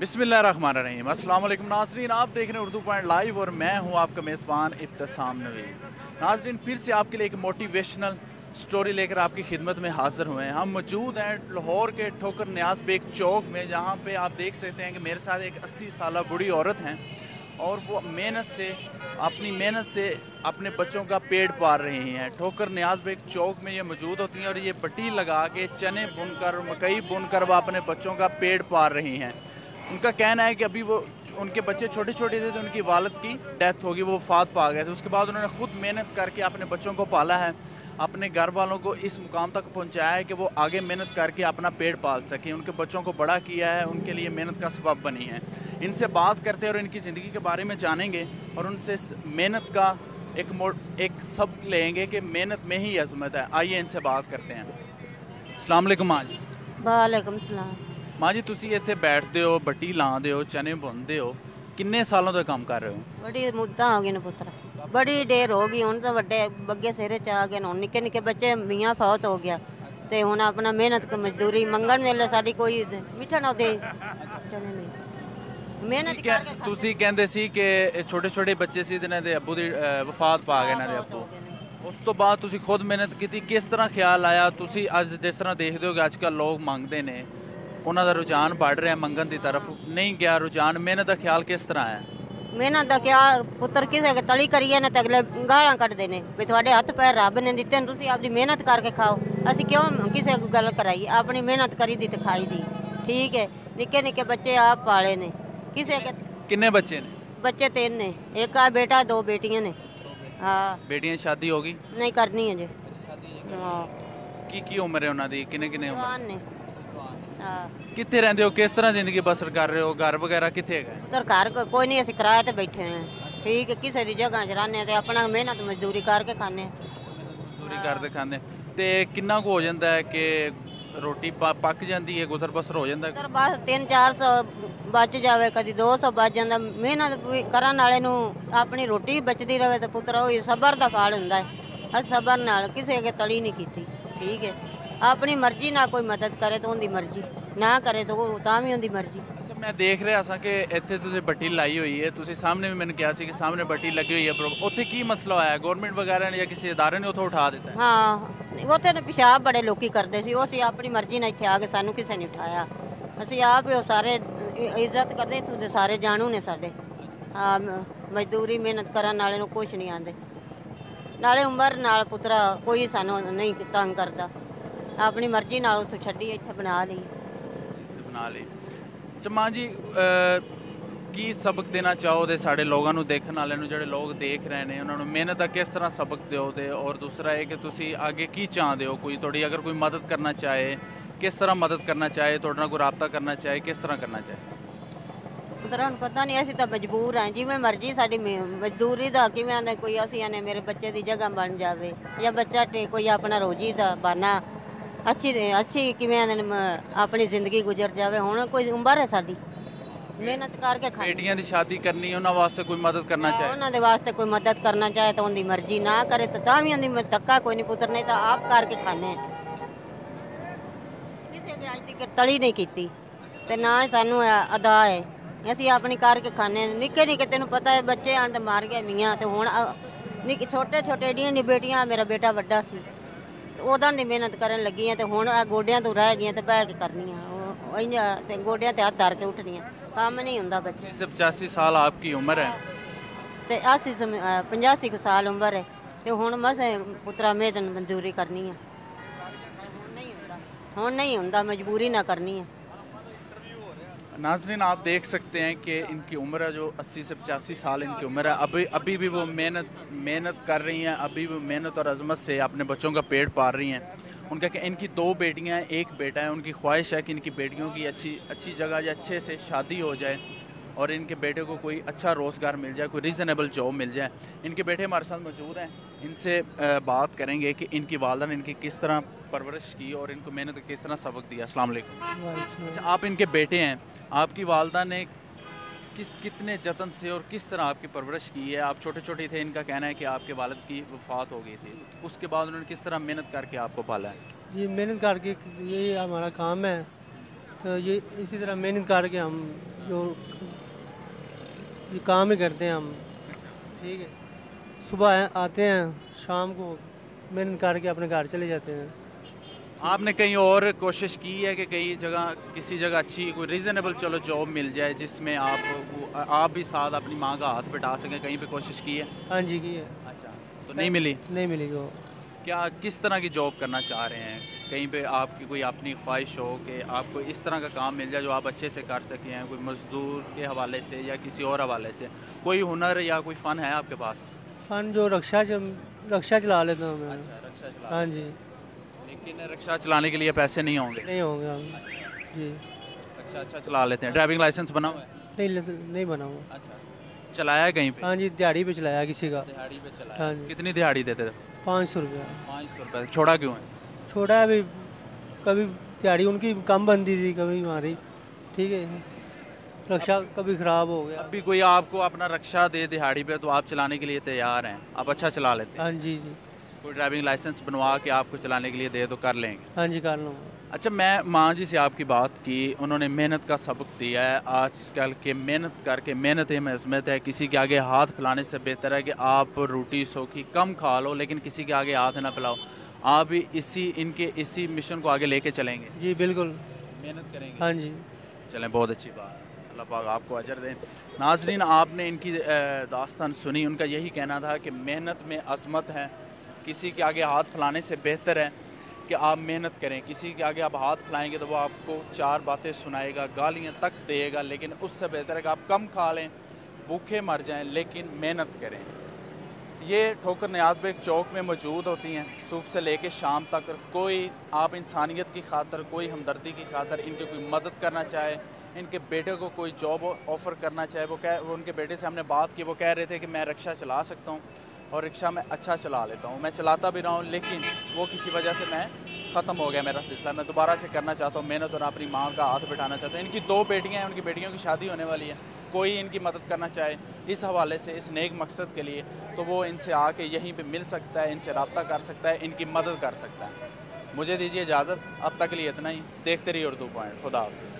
बिस्मिल्लाहिर्रहमानिर्रहीम। अस्सलाम वालेकुम नाज़रीन, आप देख रहे हैं उर्दू पॉइंट लाइव और मैं हूं आपका मेज़बान इब्तिसाम नवीद। नाज़रीन, फिर से आपके लिए एक मोटिवेशनल स्टोरी लेकर आपकी खिदमत में हाज़िर हुए हैं। हम मौजूद हैं लाहौर के ठोकर न्याज़ बेग चौक में, जहां पे आप देख सकते हैं कि मेरे साथ एक 80 साल बूढ़ी औरत हैं और वो अपनी मेहनत से अपने बच्चों का पेट पाल रही हैं। ठोकर न्याज़ बेग चौक में ये मौजूद होती हैं और ये पट्टी लगा के चने बुनकर, मकई बुनकर वो अपने बच्चों का पेट पाल रही हैं। उनका कहना है कि अभी वो उनके बच्चे छोटे छोटे थे तो उनकी वालिद की डेथ होगी, वो वफात पा गए थे। उसके बाद उन्होंने खुद मेहनत करके अपने बच्चों को पाला है, अपने घर वालों को इस मुकाम तक पहुंचाया है कि वो आगे मेहनत करके अपना पेट पाल सकें, उनके बच्चों को बड़ा किया है, उनके लिए मेहनत का सबब बनी है। इनसे बात करते हैं और इनकी ज़िंदगी के बारे में जानेंगे और उनसे मेहनत का एक सबक लेंगे कि मेहनत में ही अजमत है। आइए इनसे बात करते हैं। अस्सलाम वालेकुम माँ जी। वालेकुम सलाम। माँ जी, तुसी ਇੱਥੇ ਬੈਠਦੇ ਹੋ, ਬੱਟੀ ਲਾਉਂਦੇ ਹੋ, ਚਨੇ ਬੁਣਦੇ ਹੋ, ਕਿੰਨੇ ਸਾਲਾਂ ਤੋਂ ਕੰਮ ਕਰ ਰਹੇ ਹੋ? ਬੜੀ ਮੁੱਦਾਂ ਹੋ ਗਈ ਨੇ ਪੁੱਤਰ, ਬੜੀ ਢੇਰ ਹੋ ਗਈ। ਹੁਣ ਤਾਂ ਵੱਡੇ ਬੱਗੇ ਸਿਰੇ ਚ ਆ ਗਏ ਨੇ, ਹੁਣ ਨਿੱਕੇ ਨਿੱਕੇ ਬੱਚੇ, ਮੀਆਂ ਫੌਤ ਹੋ ਗਿਆ ਤੇ ਹੁਣ ਆਪਣਾ ਮਿਹਨਤ ਮਜ਼ਦੂਰੀ ਮੰਗਣ ਵੇਲੇ ਸਾਡੀ ਕੋਈ ਮਿੱਠਾ ਨਾ ਦੇ ਚਨੇ ਨਹੀਂ ਮਿਹਨਤ ਕਰਕੇ ਤੁਸੀਂ ਕਹਿੰਦੇ ਸੀ ਕਿ ਛੋਟੇ ਛੋਟੇ ਬੱਚੇ ਸੀ ਜਿਨ੍ਹਾਂ ਦੇ ਅੱਬੂ ਦੀ ਵਫਾਤ ਪਾ ਗਏ ਇਹਨਾਂ ਦੇ ਅੱਬੂ, ਉਸ ਤੋਂ ਬਾਅਦ ਤੁਸੀਂ ਖੁਦ ਮਿਹਨਤ ਕੀਤੀ, ਕਿਸ ਤਰ੍ਹਾਂ ਖਿਆਲ ਆਇਆ? ਤੁਸੀਂ ਅੱਜ ਜਿਸ ਤਰ੍ਹਾਂ ਦੇਖਦੇ ਹੋ ਕਿ ਅੱਜ ਕੱਲ੍ਹ ਲੋਕ ਮੰਗਦੇ ਨੇ, ਉਹਨਾਂ ਦਾ ਰੁਝਾਨ ਵੱਧ ਰਿਹਾ ਮੰਗਣ ਦੀ ਤਰਫ, ਨਹੀਂ ਗਿਆ ਰੁਝਾਨ, ਮਿਹਨਤ ਦਾ ਖਿਆਲ ਕਿਸ ਤਰ੍ਹਾਂ ਆਇਆ? ਮਿਹਨਤ ਦਾ ਕਿਆ ਪੁੱਤਰ, ਕਿਸੇ ਕੇ ਤਲੀ ਕਰੀਏ ਨੇ ਤਾਂ ਅਗਲੇ ਗਾਲਾਂ ਕੱਢਦੇ ਨੇ ਵੀ ਤੁਹਾਡੇ ਹੱਥ ਪੈਰ ਰੱਬ ਨੇ ਦਿੱਤੇ ਨੇ, ਤੁਸੀਂ ਆਪਦੀ ਮਿਹਨਤ ਕਰਕੇ ਖਾਓ। ਅਸੀਂ ਕਿਉਂ ਕਿਸੇ ਕੋ ਗੱਲ ਕਰਾਈ? ਆਪਣੀ ਮਿਹਨਤ ਕਰੀ ਦੀ ਤੇ ਖਾਈ ਦੀ, ਠੀਕ ਹੈ। ਨਿੱਕੇ ਨਿੱਕੇ ਬੱਚੇ ਆਪ ਪਾਲੇ ਨੇ। ਕਿਸੇ ਕੇ ਕਿੰਨੇ ਬੱਚੇ ਨੇ? ਬੱਚੇ 3 ਨੇ, ਇੱਕ ਆ ਬੇਟਾ, 2 ਬੇਟੀਆਂ ਨੇ। ਹਾਂ। ਬੇਟੀਆਂ ਦੀ ਸ਼ਾਦੀ ਹੋ ਗਈ? ਨਹੀਂ ਕਰਨੀ ਅਜੇ। ਹਾਂ। ਕੀ ਉਮਰ ਹੈ ਉਹਨਾਂ ਦੀ? ਕਿੰਨੇ ਉਮਰ ਜਵਾਨ ਨੇ। ਹਾਂ। ਕਿੱਥੇ ਰਹਿੰਦੇ ਹੋ? ਕਿਸ ਤਰ੍ਹਾਂ ਜ਼ਿੰਦਗੀ ਬਸਰ ਕਰ ਰਹੇ ਹੋ? ਘਰ ਵਗੈਰਾ ਕਿੱਥੇ ਹੈਗਾ? ਉਧਰ ਘਰ ਕੋਈ ਨਹੀਂ, ਅਸੀਂ ਕਿਰਾਏ ਤੇ ਬੈਠੇ ਹਾਂ, ਠੀਕ ਹੈ। ਕਿਸੇ ਦੀ ਜਗ੍ਹਾ 'ਚ ਰਹਿੰਦੇ ਤੇ ਆਪਣਾ ਮਿਹਨਤ ਮਜ਼ਦੂਰੀ ਕਰਕੇ ਖਾਂਦੇ ਹਾਂ। ਮਜ਼ਦੂਰੀ ਕਰਦੇ ਖਾਂਦੇ। ਤੇ ਕਿੰਨਾ ਕੁ ਹੋ ਜਾਂਦਾ ਹੈ ਕਿ ਰੋਟੀ ਪੱਕ ਜਾਂਦੀ ਹੈ, ਗੁਜ਼ਰ ਬਸਰ ਹੋ ਜਾਂਦਾ? ਉਧਰ ਬਸ 300-400 ਬਚ ਜਾਵੇ, ਕਦੀ 200 ਬਚ ਜਾਂਦਾ। ਮਿਹਨਤ ਕਰਨ ਵਾਲੇ ਨੂੰ ਆਪਣੀ ਰੋਟੀ ਬਚਦੀ ਰਵੇ ਤਾਂ ਪੁੱਤਰ ਉਹ ਸਬਰ ਦਾ ਫਲ ਹੁੰਦਾ ਹੈ। ਅਸੀਂ ਸਬਰ ਨਾਲ ਕਿਸੇ ਅੱਗੇ ਤਲੀ ਨਹੀਂ ਕੀਤੀ, ਠੀਕ ਹੈ। ਆਪਣੀ ਮਰਜ਼ੀ ਨਾਲ ਕੋਈ ਮਦਦ ਕਰੇ ਤਾਂ ਉਹਦੀ ਮਰਜ਼ੀ, ਨਾ ਕਰੇ ਤਾਂ ਉਹ ਤਾਂ ਵੀ ਉਹਦੀ ਮਰਜ਼ੀ। ਅੱਛਾ, ਮੈਂ ਦੇਖ ਰਿਹਾ ਸਾਂ ਕਿ ਇੱਥੇ ਤੁਸੀਂ ਬੱਟੀ ਲਾਈ ਹੋਈ ਹੈ, ਤੁਸੀਂ ਸਾਹਮਣੇ ਵੀ ਮੈਨੂੰ ਕਿਹਾ ਸੀ ਕਿ ਸਾਹਮਣੇ ਬੱਟੀ ਲੱਗੀ ਹੋਈ ਹੈ, ਉੱਥੇ ਕੀ ਮਸਲਾ ਹੋਇਆ? ਗਵਰਨਮੈਂਟ ਵਗੈਰਾ ਨੇ ਜਾਂ ਕਿਸੇ ਅਦਾਰੇ ਨੇ ਉੱਥੋਂ ਉਠਾ ਦਿੱਤਾ? ਹਾਂ, ਉੱਥੇ ਤਾਂ ਪਿਸ਼ਾਬ ਬੜੇ ਲੋਕੀ ਕਰਦੇ ਸੀ, ਉਹ ਅਸੀਂ ਆਪਣੀ ਮਰਜ਼ੀ ਨਾਲ ਇੱਥੇ ਆ ਕੇ, ਸਾਨੂੰ ਕਿਸੇ ਨੇ ਉਠਾਇਆ। ਅਸੀਂ ਆਪ ਉਹ ਸਾਰੇ ਇੱਜ਼ਤ ਕਰਦੇ, ਇੱਥੋਂ ਸਾਰੇ ਜਾਣੂ ਨੇ ਸਾਡੇ। ਹਾਂ, ਮਜ਼ਦੂਰੀ ਮਿਹਨਤ ਕਰਨ ਵਾਲੇ ਨੂੰ ਕੁਛ ਨਹੀਂ ਆਉਂਦੇ। ਨਾਲੇ ਉਮਰ ਨਾਲ ਪੁੱਤਰਾ ਕੋਈ ਸਾਨੂੰ ਨਹੀਂ ਤੰਗ ਕਰਦਾ, ਆਪਣੀ ਮਰਜ਼ੀ ਨਾਲ ਉੱਥੋਂ ਛੱਡੀ ਇੱਥੇ ਬਣਾ ਲਈ। ਅੱਛਾ ਮਾਂ ਜੀ, ਕੀ ਸਬਕ ਦੇਣਾ ਚਾਹੋਗੇ ਸਾਡੇ ਲੋਕਾਂ ਨੂੰ, ਦੇਖਣ ਵਾਲਿਆਂ ਨੂੰ, ਜਿਹੜੇ ਲੋਕ ਦੇਖ ਰਹੇ ਨੇ ਉਹਨਾਂ ਨੂੰ ਮਿਹਨਤ ਦਾ ਕਿਸ ਤਰ੍ਹਾਂ ਸਬਕ ਦਿਓਗੇ? ਔਰ ਦੂਸਰਾ ਇਹ ਕਿ ਤੁਸੀਂ ਅੱਗੇ ਕੀ ਚਾਹੁੰਦੇ ਹੋ? ਕੋਈ ਤੁਹਾਡੀ ਅਗਰ ਕੋਈ ਮਦਦ ਕਰਨਾ ਚਾਹੇ, ਕਿਸ ਤਰ੍ਹਾਂ ਮਦਦ ਕਰਨਾ ਚਾਹੇ, ਤੁਹਾਡੇ ਨਾਲ ਕੋਈ ਰਾਬਤਾ ਕਰਨਾ ਚਾਹੇ, ਕਿਸ ਤਰ੍ਹਾਂ ਕਰਨਾ ਚਾਹੇ? ਪੁੱਤਰਾਂ ਨੂੰ ਪਤਾ ਨਹੀਂ, ਅਸੀਂ ਤਾਂ ਮਜਬੂਰ ਹਾਂ, ਜਿਵੇਂ ਮਰਜ਼ੀ ਸਾਡੀ ਮਜ਼ਦੂਰੀ ਦਾ ਕਿਵੇਂ ਆਂਦਾ। ਕੋਈ ਅਸੀਂ ਆਨੇ ਮੇਰੇ ਬੱਚੇ ਦੀ ਜਗ੍ਹਾ ਬਣ ਜਾਵੇ, ਜਾਂ ਬੱਚਾ ਕੋਈ ਆਪਣਾ ਰੋਜੀ ਦਾ ਬਾਨਾ ਅੱਛੀ ਕਿਵੇਂ ਆਂਦੇ ਆਪਣੀ ਜ਼ਿੰਦਗੀ ਗੁਜ਼ਰ ਜਾਵੇ। ਹੁਣ ਕੋਈ ਉਮਰ ਹੈ ਸਾਡੀ, ਮਿਹਨਤ ਕਰਕੇ ਖਾਣੀ। ਬੇਟੀਆਂ ਦੀ ਸ਼ਾਦੀ ਕਰਨੀ, ਉਹਨਾਂ ਵਾਸਤੇ ਕੋਈ ਮਦਦ ਕਰਨਾ ਚਾਹੇ, ਉਹਨਾਂ ਦੇ ਵਾਸਤੇ ਕੋਈ ਮਦਦ ਕਰਨਾ ਚਾਹੇ ਤਾਂ ਉਹਦੀ ਮਰਜ਼ੀ, ਨਾ ਕਰੇ ਤਾਂ ਵੀ ਉਹਦੀ ਧੱਕਾ ਕੋਈ ਨਹੀਂ ਪੁੱਤਰ, ਨਹੀਂ ਤਾਂ ਆਪ ਕਰਕੇ ਖਾਣੇ। ਕਿਸੇ ਨੇ ਅੱਜ ਤੱਕ ਤਲੀ ਨਹੀਂ ਕੀਤੀ ਤੇ ਨਾ ਸਾਨੂੰ ਅਦਾ ਹੈ, ਅਸੀਂ ਆਪਣੀ ਕਰਕੇ ਖਾਣੇ। ਨਿੱਕੇ ਨਿੱਕੇ ਤੈਨੂੰ ਪਤਾ ਹੈ ਬੱਚੇ ਆਣ ਤੇ ਮਾਰ ਗਿਆ ਮੀਆਂ, ਤੇ ਹੁਣ ਛੋਟੇ ਛੋਟੇ ਏਡੀਆਂ ਨਹੀਂ ਬੇਟੀਆਂ। ਮੇਰਾ ਬੇਟਾ ਵੱਡਾ ਸੀ, ਉਹਦਾਂ ਦੀ ਮਿਹਨਤ ਕਰਨ ਲੱਗੀਆਂ ਤੇ ਹੁਣ ਆ ਗੋਡਿਆਂ ਤੋਂ ਰਹਿ ਗਈਆਂ ਤੇ ਬਹਿ ਕੇ ਕਰਨੀਆਂ, ਤੇ ਗੋਡਿਆਂ ਤੇ ਹੱਥ ਧਰ ਕੇ ਉੱਠਣੀਆਂ, ਕੰਮ ਨਹੀਂ ਹੁੰਦਾ। ਬੱਚੇ 85 ਸਾਲ ਆਪਕੀ ਉਮਰ ਹੈ ਤੇ 85 ਸਾਲ ਉਮਰ ਹੈ ਤੇ ਹੁਣ ਮਸ ਪੁੱਤਰਾ ਮਿਹਨਤ ਮਜ਼ਦੂਰੀ ਕਰਨੀ ਹੈ। ਹੁਣ ਨਹੀਂ ਹੁੰਦਾ, ਮਜਬੂਰੀ ਨਾ ਕਰਨੀ है। नाज़रीन, आप देख सकते हैं कि इनकी उम्र है जो 80 से 85 साल इनकी उम्र है। अभी भी वो मेहनत कर रही हैं, अभी वो मेहनत और अजमत से अपने बच्चों का पेट पाल रही हैं। उनका कि इनकी 2 बेटियां हैं, एक बेटा है। उनकी ख्वाहिश है कि इनकी बेटियों की अच्छी जगह या अच्छे से शादी हो जाए और इनके बेटे को कोई अच्छा रोज़गार मिल जाए, कोई रीज़नेबल जॉब मिल जाए। इनके बेटे हमारे साथ मौजूद हैं, इनसे बात करेंगे कि इनकी वालदा ने इनकी किस तरह परवरिश की और इनको मेहनत किस तरह सबक दिया। अस्सलाम वालेकुम। अच्छा, आप इनके बेटे हैं, आपकी वालदा ने कितने जतन से और किस तरह आपकी परवरिश की है? आप छोटे छोटे थे, इनका कहना है कि आपके वालिद की वफ़ात हो गई थी, उसके बाद उन्होंने किस तरह मेहनत करके आपको पाला है? ये मेहनत करके, यही हमारा काम है, तो ये इसी तरह मेहनत करके हम जो ये काम ही करते हैं हम, ठीक है। सुबह आते हैं, शाम को मेहनत करके अपने घर चले जाते हैं। आपने कहीं और कोशिश की है कि कई जगह किसी जगह अच्छी कोई रीज़नेबल चलो जॉब मिल जाए जिसमें आप भी साथ अपनी माँ का हाथ बटा सकें, कहीं पे कोशिश की है? हाँ जी की है। अच्छा, तो नहीं मिली? नहीं मिली वो। क्या किस तरह की जॉब करना चाह रहे हैं? कहीं पे आपकी कोई अपनी ख्वाहिश हो कि आपको इस तरह का काम मिल जाए जो आप अच्छे से कर सकें, कोई मजदूर के हवाले से या किसी और हवाले से, कोई हुनर या कोई फ़न है आपके पास? फ़न जो रक्षा चला लेता हूँ मैं। अच्छा, रक्षा चला। हाँ जी। लेकिन रक्षा चलाने के लिए पैसे नहीं होंगे? नहीं होंगे हम जी। रक्षा अच्छा चला लेते हैं। ड्राइविंग लाइसेंस बना हुआ है? नहीं बना हुआ। अच्छा, चलाया है कहीं पे? हाँ जी, दिहाड़ी पे चलाया किसी का। दिहाड़ी पे चलाया? हाँ जी। कितनी दिहाड़ी देते थे? 500 रुपया। 500 रुपये। छोड़ा क्यों है? छोड़ा अभी, कभी दिहाड़ी उनकी कम बनती थी, कभी हमारी, ठीक है। रक्षा कभी ख़राब हो गया। अभी कोई आपको अपना रक्षा दे दिहाड़ी पे तो आप चलाने के लिए तैयार हैं? आप अच्छा चला लेते हैं? हाँ जी जी। कोई ड्राइविंग लाइसेंस बनवा के आपको चलाने के लिए दे तो कर लेंगे? हाँ जी कर लूँगा। अच्छा, मैं माँ जी से आपकी बात की, उन्होंने मेहनत का सबक दिया है। आजकल के मेहनत करके मेहनत में अजमत है। किसी के आगे हाथ फैलाने से बेहतर है कि आप रोटी सोखी कम खा लो लेकिन किसी के आगे हाथ ना फैलाओ। आप भी इसी मिशन को आगे लेके चलेंगे? जी बिल्कुल, मेहनत करेंगे? हाँ जी। चलें, बहुत अच्छी बात है। अल्लाह पाक आपको अजर दें। नाज़रीन, आपने इनकी दास्तान सुनी। उनका यही कहना था कि मेहनत में अजमत है। किसी के आगे हाथ फैलाने से बेहतर है कि आप मेहनत करें। किसी के आगे आप हाथ फैलाएंगे तो वो आपको 4 बातें सुनाएगा, गालियाँ तक देगा, लेकिन उससे बेहतर है कि आप कम खा लें, भूखे मर जाएं, लेकिन मेहनत करें। ये ठोकर नियाज़ बेग चौक में मौजूद होती हैं सुबह से लेके शाम तक। कोई आप इंसानियत की खातर, कोई हमदर्दी की खातर इनकी कोई मदद करना चाहे, इनके बेटे को कोई जॉब ऑफ़र करना चाहे, वो उनके बेटे से हमने बात की, वो कह रहे थे कि मैं रिक्शा चला सकता हूँ और रिक्शा में अच्छा चला लेता हूँ, मैं चलाता भी रहा हूँ, लेकिन वो किसी वजह से मैं ख़त्म हो गया मेरा सिलसिला। मैं दोबारा से करना चाहता हूँ मेहनत और अपनी माँ का हाथ बिठाना चाहता हूँ। इनकी 2 बेटियाँ हैं, उनकी बेटियों की शादी होने वाली है। कोई इनकी मदद करना चाहे इस हवाले से, इस नेक मकसद के लिए, तो वो इनसे आके यहीं पे मिल सकता है, इनसे रब्ता कर सकता है, इनकी मदद कर सकता है। मुझे दीजिए इजाज़त, अब तक के लिए इतना ही। देखते रहिए उर्दू पॉइंट। खुदा हाफ़िज़।